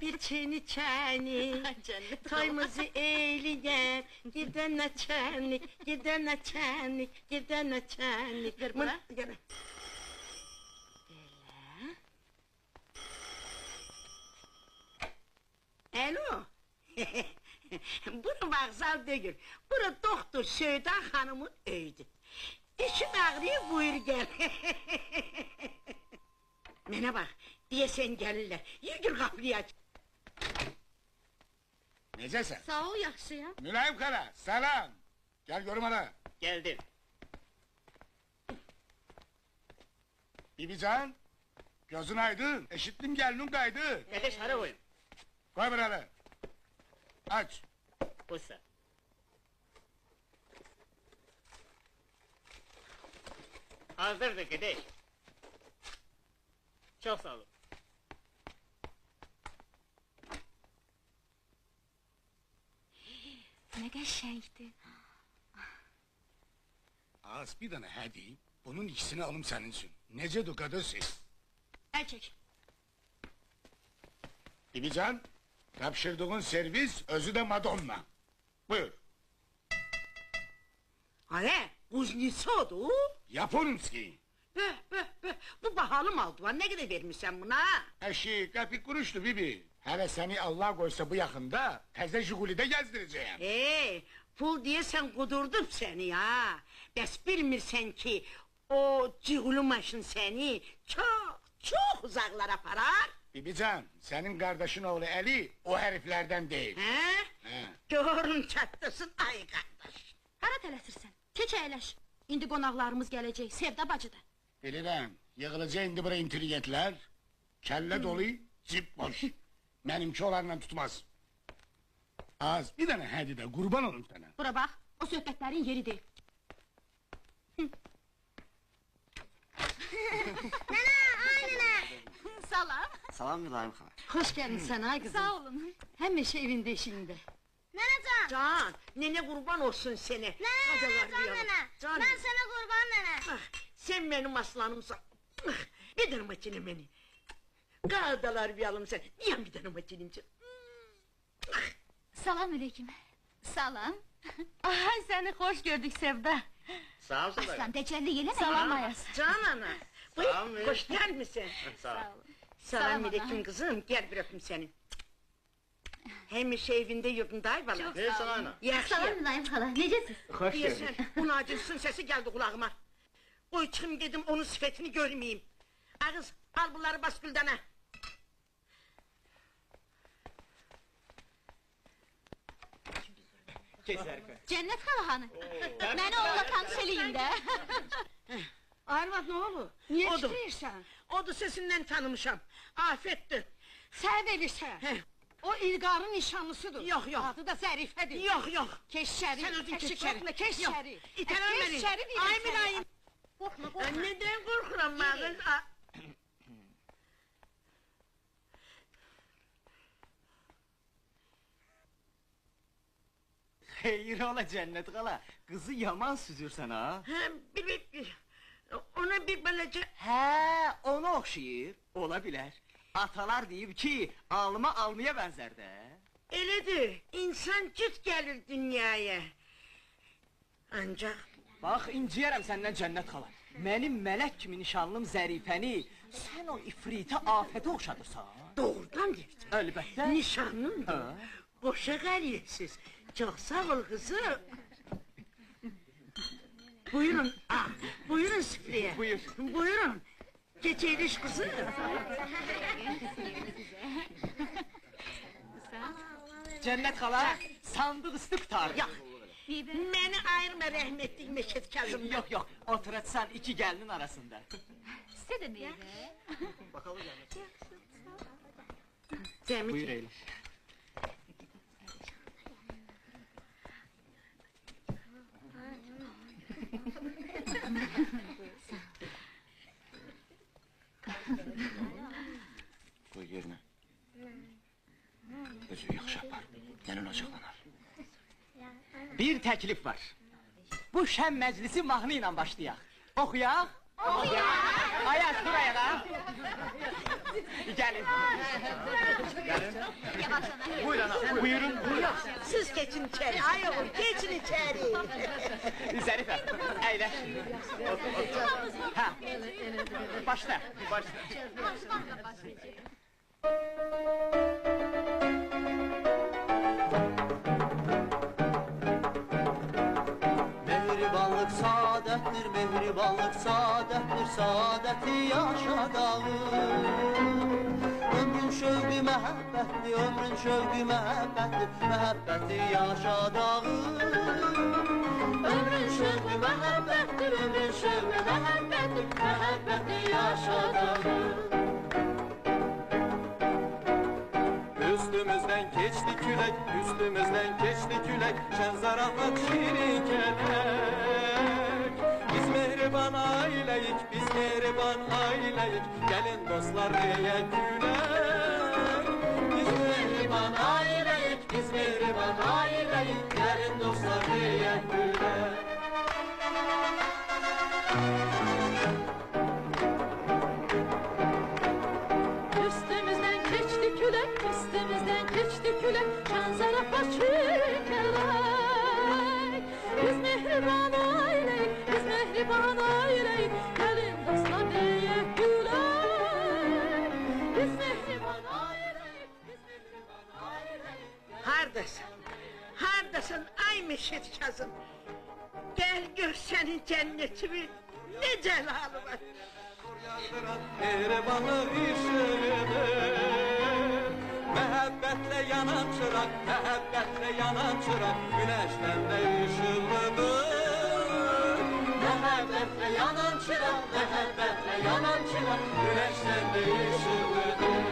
bir çeni toyumuzu eğleyen gidene çenlik gidene çenlik gidene çenlik ver bana gel. Alo. Bura vağzal değil, bura doktor Söğüdan Hanım'ın öyüdü. İşin ağrıyor, buyur gel. Mene bak, diyesen gelirler, yürgür kapıyı aç. Necəsən? Sağ ol, yaxşıyam. Mülayim Kara, salam! Gel görüm ana. Geldim. Bibican, gözün aydın, eşittin gelinin kaydı. Kardeş hara koyun. Koy buralı. Aç. Busa. Hazırdır kardeş. Çok sağ olun. Ne qəşəngdir. Az bir tane hadi, bunun ikisini alım senin için. Nece dukadı ses. Əl çək. Bibican, tapşırdığın servis, özü de Madonna. Buyur. Hale, Kuznetsov'du. Yaponski. Bu bahalı maldı var, ne kadar vermişsen buna? Eşi, kapı kuruştu bibi. Hele seni Allah koysa bu yakında, teze Jiguli'de gezdireceğim. Pul diye sen kudurdum seni ya. Bes bilmirsen ki, o cigulu maşın seni çok uzaklara aparar. Bibican, senin kardeşin oğlu Eli, o heriflerden değil. He? Doğrun çatlasın ay kardeş. Hara tələsirsən? Keç əyləş. İndi qonaqlarımız gələcək, Sevda bacıdır. Bilirəm, yığılacaq indi bura intelligentler. Kelle dolu, cip boş. Benimki onlarla tutmaz. Az, bir tane hadi de, kurban olun sana. Bura bax, o söhbətlərin yeri deyil. Nene, ay nene! Salam. Salam Mülayim xala. Hoş geldin sen ha kızım. Sağ olun. Hemeşe evinde işinde. Nenecan! Can, nene kurban olsun seni. Nene, Hadi can var nene! Can. Ben sana kurban nene! Sen benim aslanımsın. Bir tane maçını beni. Kağıdalar bir alım sen. Niye bir tane maçınımsın? Salam aleyküm. Salam. Ay seni hoş gördük Sevda. Sağ ol Sevda. Aslan tecelli yeleme. Salam ayas. Can ana. Salam Buyur, ver. hoş geldin misin? Sağ ol. Salam Salam aleyküm ana. kızım. Gel bir öpüm seni. Hemişe evinde yurdunda ayvalar. Ver sana ana. Yaxşı. Salam Mülayim hala, necəsiz? Hoş Diyesen, bunu acırsın sesi geldi kulağıma. Oy çıkım dedim onun sifetini görmeyeyim. Ağız, al bunları bas güldene. Cennet hala hanı. Məni onunla tanış eləyin də. Arvad ne olur? Niye Odur. çıkıyorsan? Odu sesinden tanımışam. Afetti. Sen verirsen. Heh. O İlgar'ın nişanlısıdır. Yok, yok. Adı da Zərifədir. Yok. Keşşeri. Sen özün Eşik keşşeri. korkma, keşşeri. İtelen beni. Keşşeri verir Ay sana. mülayim. Korkma korkma. Neden korkuram ben kız? Hayır ola Cennet xala. Kızı yaman süzürsən ha. Ona bir böylece... Hə, ona oxşayır. Ola bilər. Atalar deyib ki, alma almaya bənzər də. Elədir, insan cüt gelir dünyaya. Ancak... Bax, inciyərəm səndən Cennet xala. Mənim mələk kimi nişanlım Zərifəni, sən o ifritə afətə oxşadırsan. Doğrudan deyirsən. Əlbəttə. Nişanlım da. Boşa geliyorsunuz. Çok sağ ol kızım. Buyurun, buyurun süfreye. Buyur. Buyurun. Geç eğiliş kızım. Cennet xala, sandıq üstü qutardı. Yok, beni ayırma rahmetli Meşet Kazım'dan. Yox, oturacaqsan iki gəlinin arasında. Sizə də meyvə. Bakalım Cennet. Cemil. Buyur eylə. Koy yerine. Özü yaxşı yapar. Gəlin açıqlanar. Bir təklif var. Bu şən məclisi mahnı ilə başlayaq. Oxuyaq? Oxuyaq! Ayaz, dur ayağa! Gəlin. Gəlin. Buyurun, buyurun. Siz geçin içeri ayol, geçin içeri. Zərife, əylə. Ha, başla, başla. Mehribanlık saadettir, mehribanlık saadettir, saadeti yaşadağım. Ömrün şövqü məhəbbətdir, ömrün şövqü məhəbbətdir, məhəbbəti yaşadağım. Ömrün şövqü məhəbbətdir, ömrün şövqü məhəbbətdir, məhəbbəti yaşadağım. Üstümüzden geçti külek, üstümüzden geçti külek, şen zarafat şirin kelek. Biz mehriban aileyik, biz mehriban aileyik, gelin dostlar diye gülek. Biz mehriban aileyik, biz mehriban aileyik, gelin dostlar diye gülek. Üstümüzden geçti külek, üstümüzden geçti külek, şan zarafat çekerek. Biz mehriban aileyik, biz mehriban aileyik, gelin dostlar diye gülek. Biz mehriban aileyik, biz mehriban aileyik. Hardasın? Hardasın ay Meşet Kazım? Gel gör senin cennetimin ne celalı var. Mehribanlık işidir. Məhəbbətle yanan çırak, məhəbbətle yanan çırak, güneşten de ışıllıdır. Məhəbbətle yanan çırak, məhəbbətle yanan çırak, Güneşten de ışıllıdır.